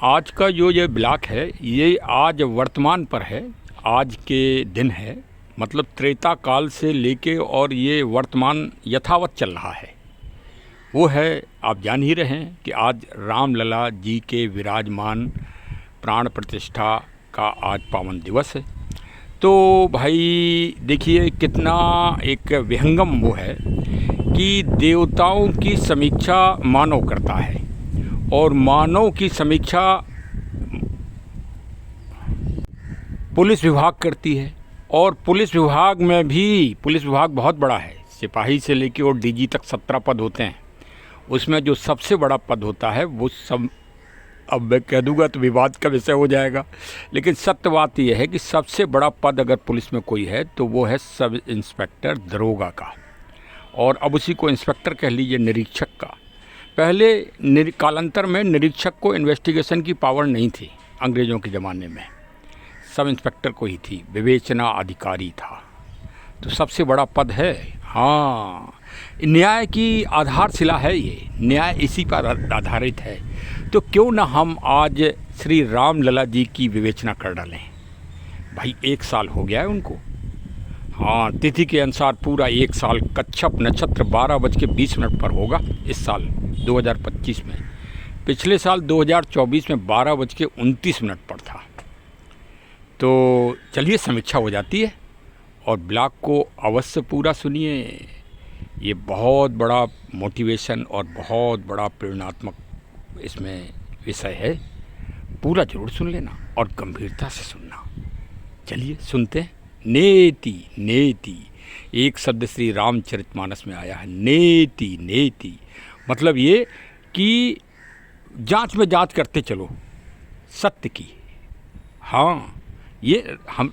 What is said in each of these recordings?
आज का जो ये ब्लॉक है ये आज वर्तमान पर है, आज के दिन है। मतलब त्रेता काल से लेके और ये वर्तमान यथावत चल रहा है। वो है, आप जान ही रहे हैं कि आज रामलला जी के विराजमान प्राण प्रतिष्ठा का आज पावन दिवस है। तो भाई देखिए कितना एक विहंगम वो है कि देवताओं की समीक्षा मानव करता है और मानव की समीक्षा पुलिस विभाग करती है। और पुलिस विभाग में भी, पुलिस विभाग बहुत बड़ा है, सिपाही से लेके और डीजी तक 17 पद होते हैं। उसमें जो सबसे बड़ा पद होता है वो सब, अब मैं कह दूंगा तो विवाद का विषय हो जाएगा, लेकिन सत्य बात यह है कि सबसे बड़ा पद अगर पुलिस में कोई है तो वो है सब इंस्पेक्टर दरोगा का, और अब उसी को इंस्पेक्टर कह लीजिए, निरीक्षक का। पहले कालांतर में निरीक्षक को इन्वेस्टिगेशन की पावर नहीं थी, अंग्रेज़ों के ज़माने में सब इंस्पेक्टर को ही थी, विवेचना अधिकारी था। तो सबसे बड़ा पद है। हाँ, न्याय की आधारशिला है ये, न्याय इसी पर आधारित है। तो क्यों ना हम आज श्री रामलला जी की विवेचना कर डालें। भाई 1 साल हो गया है उनको। हाँ, तिथि के अनुसार पूरा 1 साल, कच्छप नक्षत्र 12:20 पर होगा इस साल 2025 में। पिछले साल 2024 में 12:29 पर था। तो चलिए समीक्षा हो जाती है और ब्लॉग को अवश्य पूरा सुनिए। ये बहुत बड़ा मोटिवेशन और बहुत बड़ा प्रेरणात्मक इसमें विषय है। पूरा जरूर सुन लेना और गंभीरता से सुनना। चलिए सुनते हैं। नेति नेति, एक शब्द श्री रामचरितमानस में आया है, नेति नेति। मतलब ये कि जांच में जांच करते चलो सत्य की। हाँ, ये हम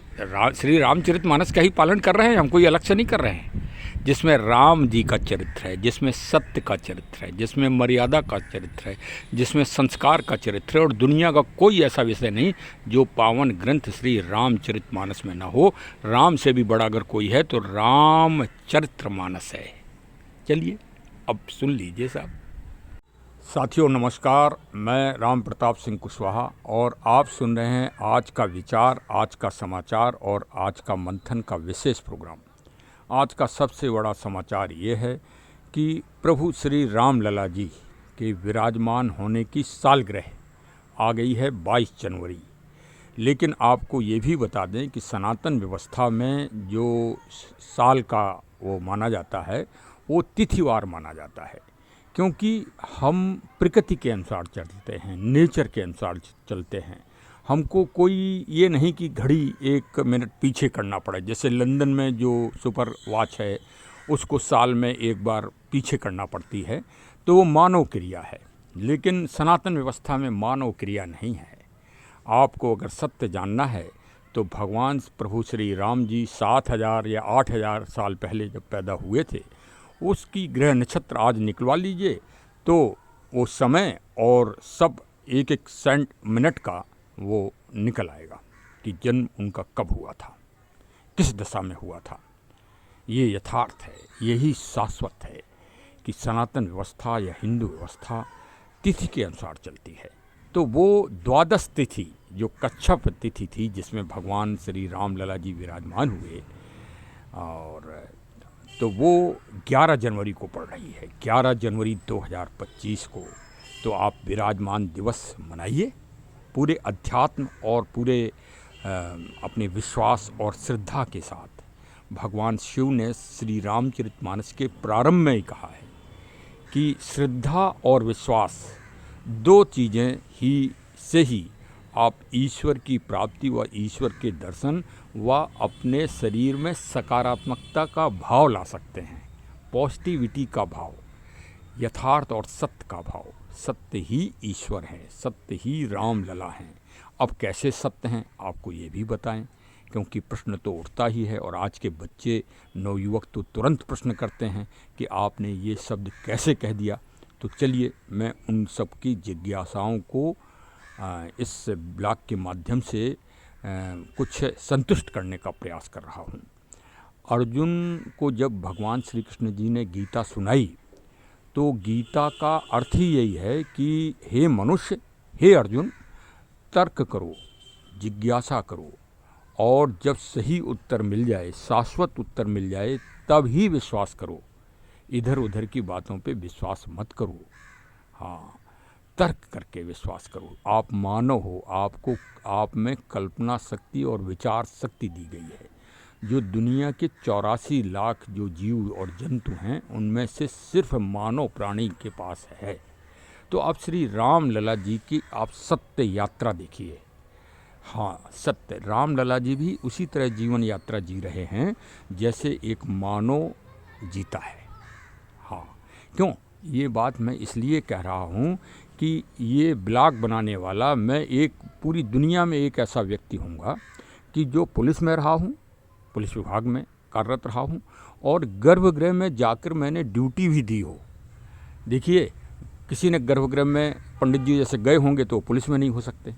श्री रामचरितमानस का ही पालन कर रहे हैं, हम कोई अलग से नहीं कर रहे हैं। जिसमें राम जी का चरित्र है, जिसमें सत्य का चरित्र है, जिसमें मर्यादा का चरित्र है, जिसमें संस्कार का चरित्र है, और दुनिया का कोई ऐसा विषय नहीं जो पावन ग्रंथ श्री रामचरितमानस में ना हो। राम से भी बड़ा अगर कोई है तो रामचरितमानस है। चलिए अब सुन लीजिए साहब। साथियों नमस्कार, मैं राम प्रताप सिंह कुशवाहा और आप सुन रहे हैं आज का विचार, आज का समाचार और आज का मंथन का विशेष प्रोग्राम। आज का सबसे बड़ा समाचार ये है कि प्रभु श्री रामलला जी के विराजमान होने की सालगिरह आ गई है 22 जनवरी। लेकिन आपको ये भी बता दें कि सनातन व्यवस्था में जो साल का वो माना जाता है वो तिथिवार माना जाता है, क्योंकि हम प्रकृति के अनुसार चलते हैं, नेचर के अनुसार चलते हैं। हमको कोई ये नहीं कि घड़ी 1 मिनट पीछे करना पड़े। जैसे लंदन में जो सुपर वॉच है उसको साल में 1 बार पीछे करना पड़ती है, तो वो मानव क्रिया है। लेकिन सनातन व्यवस्था में मानव क्रिया नहीं है। आपको अगर सत्य जानना है तो भगवान प्रभु श्री राम जी 7,000 या 8,000 साल पहले जब पैदा हुए थे, उसकी ग्रह नक्षत्र आज निकलवा लीजिए तो वो समय और सब एक मिनट का वो निकल आएगा कि जन्म उनका कब हुआ था, किस दशा में हुआ था। ये यथार्थ है, यही शाश्वत है कि सनातन व्यवस्था या हिंदू व्यवस्था तिथि के अनुसार चलती है। तो वो 12 तिथि जो कच्छप तिथि थी जिसमें भगवान श्री रामलला जी विराजमान हुए, और तो वो 11 जनवरी को पड़ रही है, 11 जनवरी 2025 को। तो आप विराजमान दिवस मनाइए पूरे अध्यात्म और पूरे अपने विश्वास और श्रद्धा के साथ। भगवान शिव ने श्री रामचरितमानस के प्रारंभ में ही कहा है कि श्रद्धा और विश्वास 2 चीज़ें ही से ही आप ईश्वर की प्राप्ति व ईश्वर के दर्शन व अपने शरीर में सकारात्मकता का भाव ला सकते हैं, पॉजिटिविटी का भाव, यथार्थ और सत्य का भाव। सत्य ही ईश्वर है, सत्य ही रामलला हैं। अब कैसे सत्य हैं आपको ये भी बताएं, क्योंकि प्रश्न तो उठता ही है और आज के बच्चे नवयुवक तो तुरंत प्रश्न करते हैं कि आपने ये शब्द कैसे कह दिया। तो चलिए मैं उन सब की जिज्ञासाओं को इस ब्लॉग के माध्यम से कुछ संतुष्ट करने का प्रयास कर रहा हूँ। अर्जुन को जब भगवान श्री कृष्ण जी ने गीता सुनाई तो गीता का अर्थ ही यही है कि हे मनुष्य, हे अर्जुन, तर्क करो, जिज्ञासा करो, और जब सही उत्तर मिल जाए, शाश्वत उत्तर मिल जाए, तब ही विश्वास करो। इधर उधर की बातों पे विश्वास मत करो। हाँ, तर्क करके विश्वास करो। आप मानव हो, आपको आप में कल्पना शक्ति और विचार शक्ति दी गई है। जो दुनिया के 84 लाख जो जीव और जंतु हैं, उनमें से सिर्फ मानव प्राणी के पास है। तो आप श्री राम लला जी की आप सत्य यात्रा देखिए। हाँ, सत्य राम लला जी भी उसी तरह जीवन यात्रा जी रहे हैं जैसे एक मानव जीता है। हाँ, क्यों ये बात मैं इसलिए कह रहा हूँ कि ये ब्लॉग बनाने वाला मैं एक पूरी दुनिया में एक ऐसा व्यक्ति हूँगा कि जो पुलिस में रहा हूँ, पुलिस विभाग में कार्यरत रहा हूँ, और गर्भगृह में जाकर मैंने ड्यूटी भी दी हो। देखिए, किसी ने गर्भगृह में पंडित जी जैसे गए होंगे तो पुलिस में नहीं हो सकते,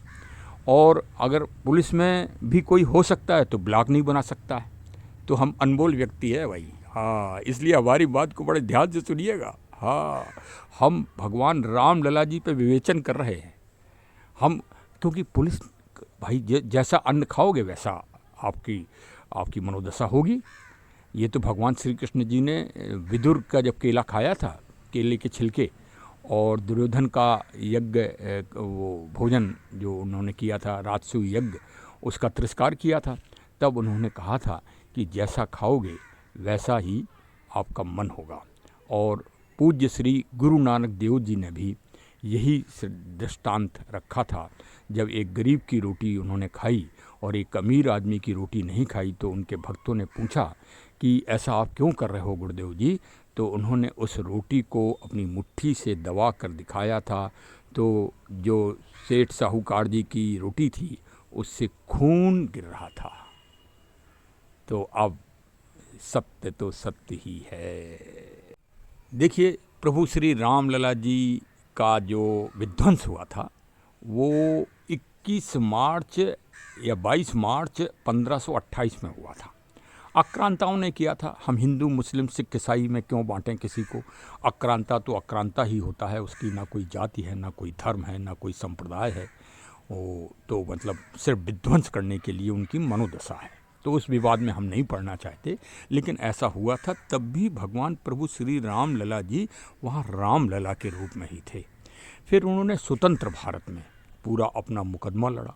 और अगर पुलिस में भी कोई हो सकता है तो ब्लॉग नहीं बना सकता है। तो हम अनमोल व्यक्ति है भाई। हाँ, इसलिए हमारी बात को बड़े ध्यान से सुनिएगा। हाँ, हम भगवान राम लला जी पे विवेचन कर रहे हैं। हम क्योंकि पुलिस भाई जैसा अन्न खाओगे वैसा आपकी मनोदशा होगी। ये तो भगवान श्री कृष्ण जी ने विदुर का जब केला खाया था, केले के छिलके, और दुर्योधन का यज्ञ, वो भोजन जो उन्होंने किया था, राजसू यज्ञ, उसका तिरस्कार किया था, तब उन्होंने कहा था कि जैसा खाओगे वैसा ही आपका मन होगा। और पूज्य श्री गुरु नानक देव जी ने भी यही दृष्टांत रखा था। जब एक गरीब की रोटी उन्होंने खाई और एक अमीर आदमी की रोटी नहीं खाई, तो उनके भक्तों ने पूछा कि ऐसा आप क्यों कर रहे हो गुरुदेव जी? तो उन्होंने उस रोटी को अपनी मुट्ठी से दबा कर दिखाया था। तो जो सेठ साहूकार जी की रोटी थी उससे खून गिर रहा था। तो अब सत्य तो सत्य ही है। देखिए, प्रभु श्री राम लला जी का जो विध्वंस हुआ था वो 21 मार्च या 22 मार्च 1528 में हुआ था। आक्रांताओं ने किया था। हम हिंदू, मुस्लिम, सिख, ईसाई में क्यों बांटें किसी को? आक्रांता तो आक्रांता ही होता है, उसकी ना कोई जाति है, ना कोई धर्म है, ना कोई संप्रदाय है। वो तो मतलब सिर्फ विध्वंस करने के लिए उनकी मनोदशा है। तो उस विवाद में हम नहीं पढ़ना चाहते, लेकिन ऐसा हुआ था। तब भी भगवान प्रभु श्री राम लला जी वहाँ राम लला के रूप में ही थे। फिर उन्होंने स्वतंत्र भारत में पूरा अपना मुकदमा लड़ा,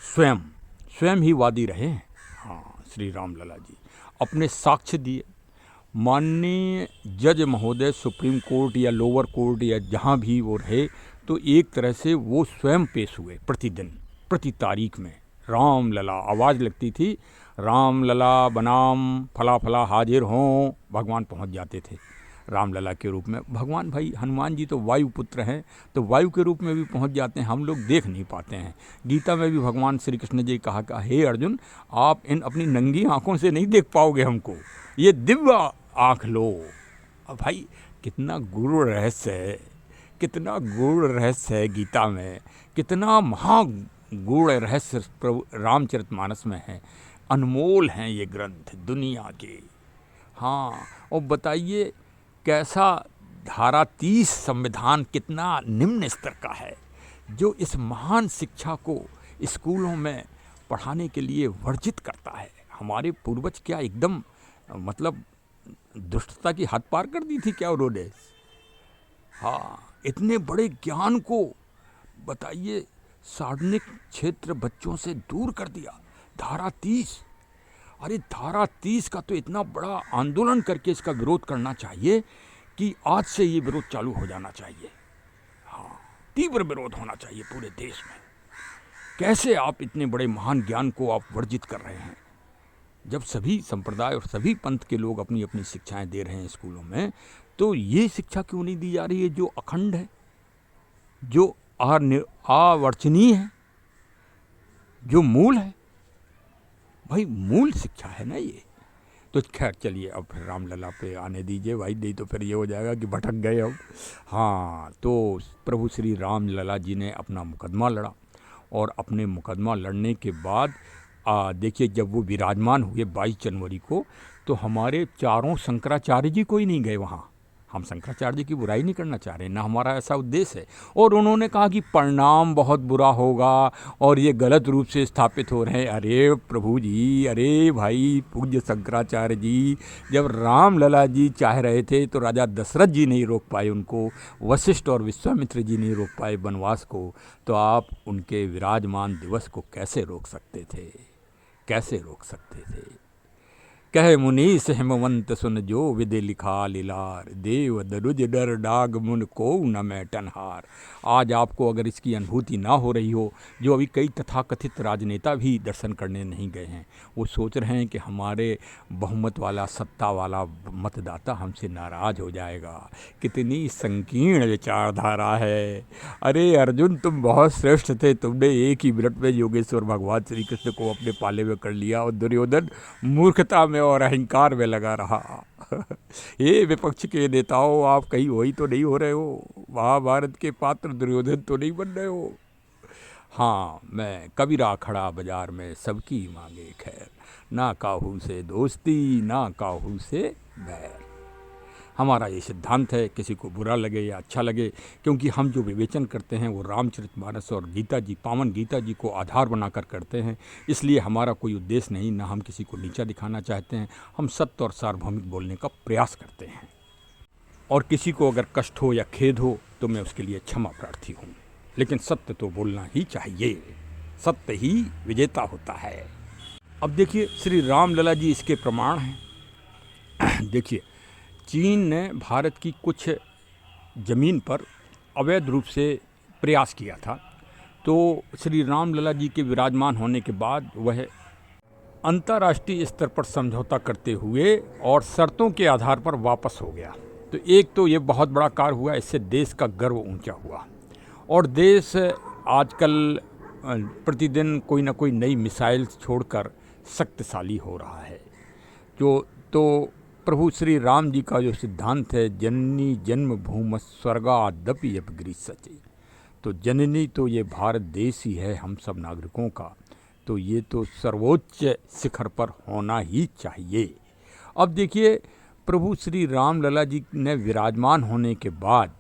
स्वयं ही वादी रहे हैं। हाँ, श्री राम लला जी अपने साक्ष्य दिए। माननीय जज महोदय सुप्रीम कोर्ट या लोअर कोर्ट या जहाँ भी वो रहे, तो एक तरह से वो स्वयं पेश हुए प्रतिदिन, प्रति तारीख में। राम लला आवाज़ लगती थी, राम लला बनाम फला फला हाजिर हों, भगवान पहुंच जाते थे राम लला के रूप में। भगवान भाई हनुमान जी तो वायु पुत्र हैं, तो वायु के रूप में भी पहुंच जाते हैं, हम लोग देख नहीं पाते हैं। गीता में भी भगवान श्री कृष्ण जी कहा कि हे अर्जुन, आप इन अपनी नंगी आँखों से नहीं देख पाओगे हमको, ये दिव्य आँख लो। अब भाई कितना गूढ़ रहस्य है, कितना गूढ़ रहस्य है गीता में, कितना महागूढ़ रहस्य प्रभु रामचरितमानस में है। अनमोल हैं ये ग्रंथ दुनिया के। हाँ, और बताइए कैसा धारा 30 संविधान कितना निम्न स्तर का है, जो इस महान शिक्षा को स्कूलों में पढ़ाने के लिए वर्जित करता है। हमारे पूर्वज क्या एकदम मतलब दुष्टता की हद पार कर दी थी क्या उन्होंने? हाँ, इतने बड़े ज्ञान को बताइए सार्वजनिक क्षेत्र बच्चों से दूर कर दिया। धारा 30, अरे धारा 30 का तो इतना बड़ा आंदोलन करके इसका विरोध करना चाहिए कि आज से ये विरोध चालू हो जाना चाहिए। हाँ, तीव्र विरोध होना चाहिए पूरे देश में। कैसे आप इतने बड़े महान ज्ञान को आप वर्जित कर रहे हैं? जब सभी संप्रदाय और सभी पंथ के लोग अपनी अपनी शिक्षाएं दे रहे हैं स्कूलों में, तो ये शिक्षा क्यों नहीं दी जा रही है जो अखंड है, जो अवर्चनीय है, जो मूल है? भाई मूल शिक्षा है ना ये। तो खैर चलिए, अब फिर रामलला पे आने दीजिए भाई, नहीं तो फिर ये हो जाएगा कि भटक गए अब। हाँ, तो प्रभु श्री रामलला जी ने अपना मुकदमा लड़ा, और अपने मुकदमा लड़ने के बाद देखिए जब वो विराजमान हुए 22 जनवरी को, तो हमारे चारों शंकराचार्य जी कोई नहीं गए वहाँ। हम शंकराचार्य जी की बुराई नहीं करना चाह रहे, ना हमारा ऐसा उद्देश्य है। और उन्होंने कहा कि परिणाम बहुत बुरा होगा और ये गलत रूप से स्थापित हो रहे हैं। अरे प्रभु जी, अरे भाई पूज्य शंकराचार्य जी, जब रामलला जी चाह रहे थे तो राजा दशरथ जी नहीं रोक पाए उनको, वशिष्ठ और विश्वामित्र जी नहीं रोक पाए वनवास को, तो आप उनके विराजमान दिवस को कैसे रोक सकते थे, कैसे रोक सकते थे। कह मुनीस हिमवंत सुन जो विदे लिखा लीलार, देव दरुज डर डाग मुन को न मैं टनहार। आज आपको अगर इसकी अनुभूति ना हो रही हो, जो अभी कई तथाकथित राजनेता भी दर्शन करने नहीं गए हैं, वो सोच रहे हैं कि हमारे बहुमत वाला सत्ता वाला मतदाता हमसे नाराज़ हो जाएगा। कितनी संकीर्ण विचारधारा है। अरे अर्जुन, तुम बहुत श्रेष्ठ थे, तुमने एक ही मिनट में योगेश्वर भगवान श्री कृष्ण को अपने पाले में कर लिया, और दुर्योधन मूर्खता में और अहंकार में लगा रहा। ये विपक्ष के नेताओं, आप कहीं वही तो नहीं हो रहे हो, महाभारत के पात्र दुर्योधन तो नहीं बन रहे हो। हाँ, मैं कबीरा खड़ा बाजार में सबकी मांगे खैर, ना काहू से दोस्ती ना काहू से बैर। हमारा ये सिद्धांत है, किसी को बुरा लगे या अच्छा लगे, क्योंकि हम जो विवेचन करते हैं वो रामचरितमानस और गीता जी, पावन गीता जी को आधार बनाकर करते हैं। इसलिए हमारा कोई उद्देश्य नहीं, ना हम किसी को नीचा दिखाना चाहते हैं, हम सत्य और सार्वभौमिक बोलने का प्रयास करते हैं। और किसी को अगर कष्ट हो या खेद हो तो मैं उसके लिए क्षमा प्रार्थी हूँ, लेकिन सत्य तो बोलना ही चाहिए, सत्य ही विजेता होता है। अब देखिए, श्री रामलला जी इसके प्रमाण हैं। देखिए, चीन ने भारत की कुछ ज़मीन पर अवैध रूप से प्रयास किया था, तो श्री रामलला जी के विराजमान होने के बाद वह अंतर्राष्ट्रीय स्तर पर समझौता करते हुए और शर्तों के आधार पर वापस हो गया। तो एक तो ये बहुत बड़ा कार्य हुआ, इससे देश का गर्व ऊंचा हुआ, और देश आजकल प्रतिदिन कोई ना कोई नई मिसाइल छोड़कर शक्तिशाली हो रहा है। तो प्रभु श्री राम जी का जो सिद्धांत है, जननी जन्म भूम स्वर्गादपि अपगृह सचे, तो जननी तो ये भारत देश ही है हम सब नागरिकों का, तो ये तो सर्वोच्च शिखर पर होना ही चाहिए। अब देखिए, प्रभु श्री रामलला जी ने विराजमान होने के बाद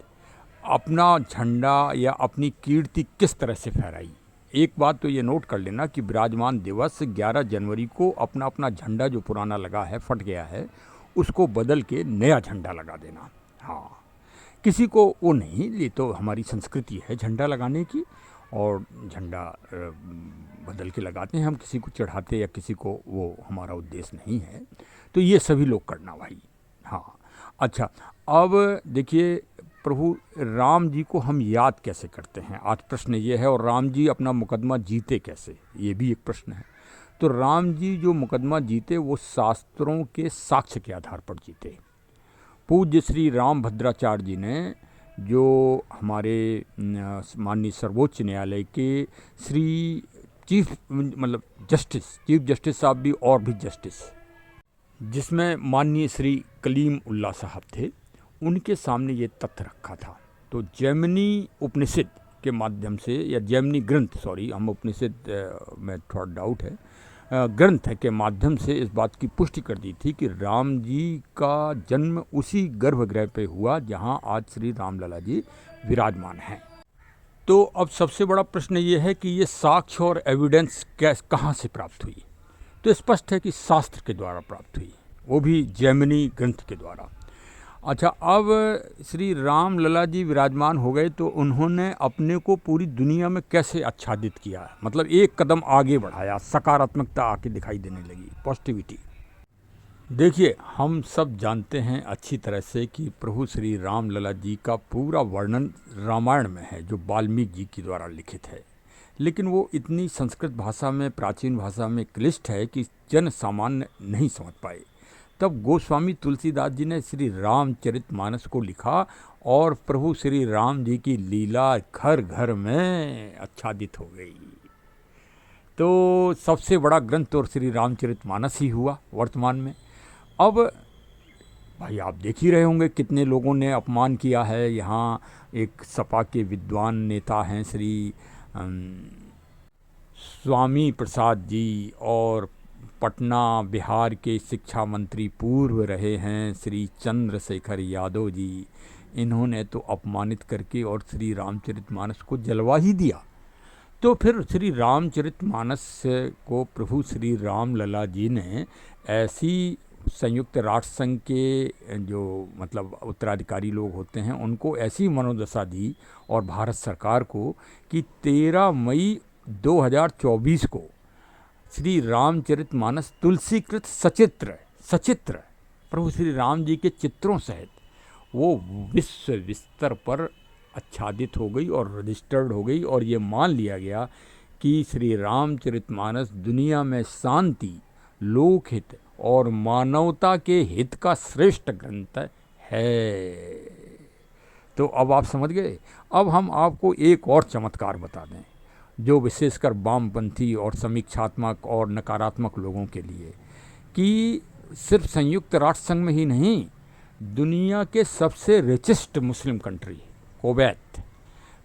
अपना झंडा या अपनी कीर्ति किस तरह से फहराई। एक बात तो ये नोट कर लेना कि विराजमान दिवस 11 जनवरी को अपना अपना झंडा जो पुराना लगा है, फट गया है, उसको बदल के नया झंडा लगा देना। हाँ, किसी को वो नहीं, ये तो हमारी संस्कृति है झंडा लगाने की, और झंडा बदल के लगाते हैं हम, किसी को चढ़ाते या किसी को, वो हमारा उद्देश्य नहीं है। तो ये सभी लोग करना भाई। हाँ, अच्छा, अब देखिए, प्रभु राम जी को हम याद कैसे करते हैं, आज प्रश्न ये है। और राम जी अपना मुकदमा जीते कैसे, ये भी एक प्रश्न है। तो राम जी जो मुकदमा जीते वो शास्त्रों के साक्ष्य के आधार पर जीते। पूज्य श्री रामभद्राचार्य जी ने, जो हमारे माननीय सर्वोच्च न्यायालय के श्री चीफ जस्टिस साहब भी, और भी जस्टिस, जिसमें माननीय श्री कलीम उल्ला साहब थे, उनके सामने ये तथ्य रखा था। तो जैमिनी उपनिषद के माध्यम से, या जैमिनी ग्रंथ, सॉरी, हम उपनिषद में थोड़ा डाउट है, ग्रंथ के माध्यम से इस बात की पुष्टि कर दी थी कि राम जी का जन्म उसी गर्भगृह पे हुआ जहां आज श्री रामलला जी विराजमान हैं। तो अब सबसे बड़ा प्रश्न ये है कि ये साक्ष्य और एविडेंस कहाँ से प्राप्त हुई। तो स्पष्ट है कि शास्त्र के द्वारा प्राप्त हुई, वो भी जैमिनी ग्रंथ के द्वारा। अच्छा, अब श्री रामलला जी विराजमान हो गए तो उन्होंने अपने को पूरी दुनिया में कैसे आच्छादित किया, मतलब एक कदम आगे बढ़ाया, सकारात्मकता आके दिखाई देने लगी, पॉजिटिविटी। देखिए, हम सब जानते हैं अच्छी तरह से कि प्रभु श्री रामलला जी का पूरा वर्णन रामायण में है, जो वाल्मीकि जी के द्वारा लिखित है, लेकिन वो इतनी संस्कृत भाषा में, प्राचीन भाषा में क्लिष्ट है कि जन सामान्य नहीं समझ पाए। तब गोस्वामी तुलसीदास जी ने श्री रामचरितमानस को लिखा, और प्रभु श्री राम जी की लीला घर घर में आच्छादित हो गई। तो सबसे बड़ा ग्रंथ तो श्री रामचरितमानस ही हुआ वर्तमान में। अब भाई, आप देख ही रहे होंगे कितने लोगों ने अपमान किया है। यहाँ एक सपा के विद्वान नेता हैं श्री स्वामी प्रसाद जी, और पटना बिहार के शिक्षा मंत्री पूर्व रहे हैं श्री चंद्रशेखर यादव जी, इन्होंने तो अपमानित करके और श्री रामचरितमानस को जलवा ही दिया। तो फिर श्री रामचरितमानस को प्रभु श्री राम लला जी ने ऐसी संयुक्त राष्ट्र संघ के जो मतलब उत्तराधिकारी लोग होते हैं उनको ऐसी मनोदशा दी और भारत सरकार को कि 13 मई 2024 को श्री रामचरितमानस तुलसीकृत सचित्र प्रभु श्री राम जी के चित्रों सहित वो विश्व स्तर पर आच्छादित हो गई और रजिस्टर्ड हो गई, और ये मान लिया गया कि श्री रामचरितमानस दुनिया में शांति, लोकहित और मानवता के हित का श्रेष्ठ ग्रंथ है। तो अब आप समझ गए। अब हम आपको एक और चमत्कार बता दें जो विशेषकर वामपंथी और समीक्षात्मक और नकारात्मक लोगों के लिए, कि सिर्फ संयुक्त राष्ट्र संघ में ही नहीं, दुनिया के सबसे रिचेस्ट मुस्लिम कंट्री कुवैत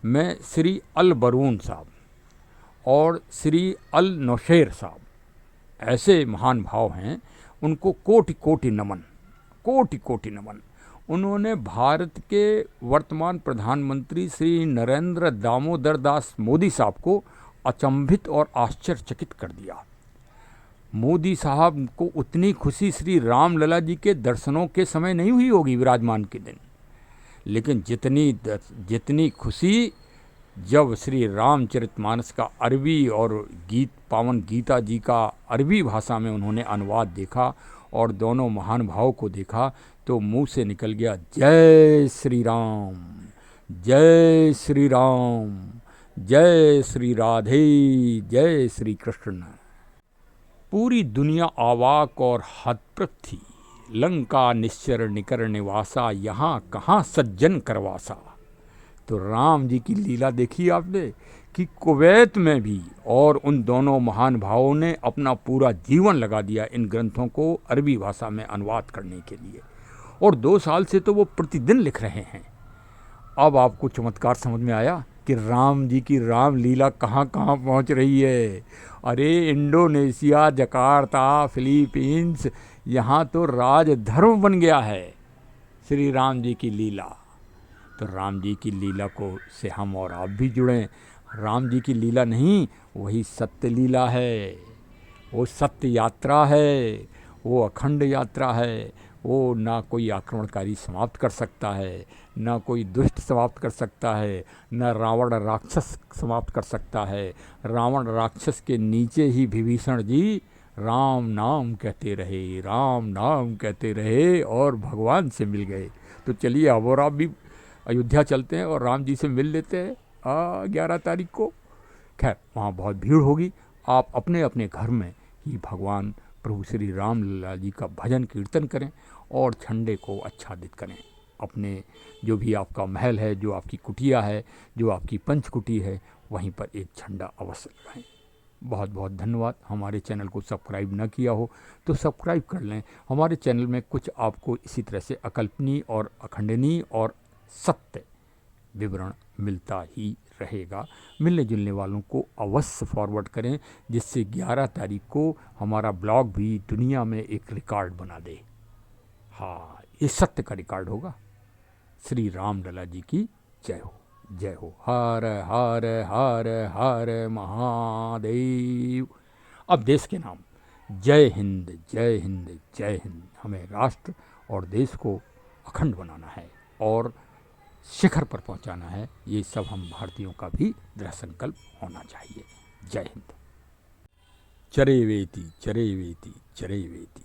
में श्री अल बरून साहब और श्री अल नौशेर साहब ऐसे महान भाव हैं, उनको कोटि कोटि नमन। उन्होंने भारत के वर्तमान प्रधानमंत्री श्री नरेंद्र दामोदर दास मोदी साहब को अचंभित और आश्चर्यचकित कर दिया। मोदी साहब को उतनी खुशी श्री रामलला जी के दर्शनों के समय नहीं हुई होगी विराजमान के दिन, लेकिन जितनी खुशी जब श्री रामचरितमानस का अरबी और पावन गीता जी का अरबी भाषा में उन्होंने अनुवाद देखा और दोनों महान भाव को देखा, तो मुंह से निकल गया जय श्री राम, जय श्री राम, जय श्री राधे, जय श्री कृष्ण। पूरी दुनिया अवाक और हतप्रभ थी। लंका निश्चर निकर निवासा, यहाँ कहाँ सज्जन करवासा। तो राम जी की लीला देखी आपने कि कुवैत में भी और उन दोनों महान भावों ने अपना पूरा जीवन लगा दिया इन ग्रंथों को अरबी भाषा में अनुवाद करने के लिए, और 2 साल से तो वो प्रतिदिन लिख रहे हैं। अब आपको चमत्कार समझ में आया कि राम जी की रामलीला कहाँ कहाँ पहुँच रही है। अरे इंडोनेशिया, जकार्ता, फिलीपींस, यहाँ तो राजधर्म बन गया है श्री राम जी की लीला। तो राम जी की लीला को से हम और आप भी जुड़ें। राम जी की लीला नहीं, वही सत्य लीला है, वो सत्य यात्रा है, वो अखंड यात्रा है। वो ना कोई आक्रमणकारी समाप्त कर सकता है, ना कोई दुष्ट समाप्त कर सकता है, ना रावण राक्षस समाप्त कर सकता है। रावण राक्षस के नीचे ही विभीषण जी राम नाम कहते रहे, राम नाम कहते रहे और भगवान से मिल गए। तो चलिए अब और आप भी अयोध्या चलते हैं और राम जी से मिल लेते हैं 11 तारीख को। खैर वहाँ बहुत भीड़ होगी। आप अपने अपने घर में ही भगवान प्रभु श्री राम लला जी का भजन कीर्तन करें और झंडे को आच्छादित करें। अपने जो भी आपका महल है, जो आपकी कुटिया है, जो आपकी पंचकुटी है, वहीं पर एक झंडा अवश्य लगाएं। बहुत बहुत धन्यवाद। हमारे चैनल को सब्सक्राइब न किया हो तो सब्सक्राइब कर लें। हमारे चैनल में कुछ आपको इसी तरह से अकल्पनीय और अखंडनीय और सत्य विवरण मिलता ही रहेगा। मिलने जुलने वालों को अवश्य फॉरवर्ड करें, जिससे 11 तारीख को हमारा ब्लॉग भी दुनिया में एक रिकॉर्ड बना दे। हाँ, ये सत्य का रिकॉर्ड होगा। श्री राम लला जी की जय हो, जय हो। हर हर हर हर महादेव। अब देश के नाम, जय हिंद, जय हिंद, जय हिंद। हमें राष्ट्र और देश को अखंड बनाना है और शिखर पर पहुंचाना है। ये सब हम भारतीयों का भी दृढ़ संकल्प होना चाहिए। जय हिंद। चरे वेति, चरे वेति, चरे वेति।